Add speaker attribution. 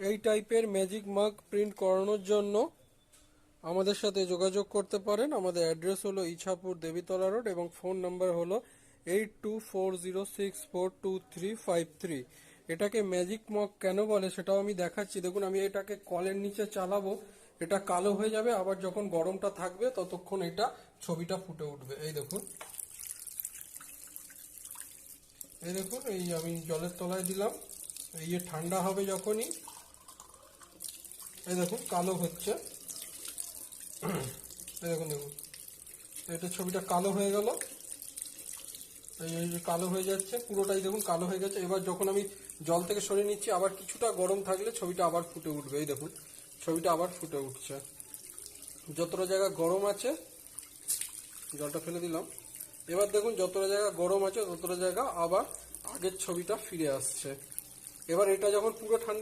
Speaker 1: এই টাইপের ম্যাজিক মাগ প্রিন্ট করানোর জন্য আমাদের সাথে যোগাযোগ করতে পারেন। আমাদের অ্যাড্রেস হলো ইছাপুর দেবীতলা রোড এবং ফোন নাম্বার হলো 8240642353। এটাকে ম্যাজিক মগ কেন বলে সেটাও আমি দেখাচ্ছি। দেখুন, আমি এটাকে কলের নিচে চালাবো, এটা কালো হয়ে যাবে, আবার যখন গরমটা থাকবে ততক্ষণ এটা ছবিটা ফুটে উঠবে। এই দেখুন, এই আমি জলের তলায় দিলাম, এই যে ঠান্ডা হবে যখনই, এই দেখুন কালো হচ্ছে। এই দেখুন, এটা ছবিটা কালো হয়ে গেল, এই যে কালো হয়ে যাচ্ছে পুরোটাই, দেখুন কালো হয়ে গেছে। এবার যখন আমি জল থেকে সরিয়ে নিচ্ছি, আবার কিছুটা গরম থাকলে ছবিটা আবার ফুটে উঠবে। এই দেখুন, ছবিটা আবার ফুটে উঠছে। যতটা জায়গা গরম আছে, জলটা ফেলে দিলাম, এবার দেখুন যতটা জায়গা গরম আছে ততটা জায়গা আবার আগের ছবিটা ফিরে আসছে। এবার এটা যখন পুরো ঠান্ডা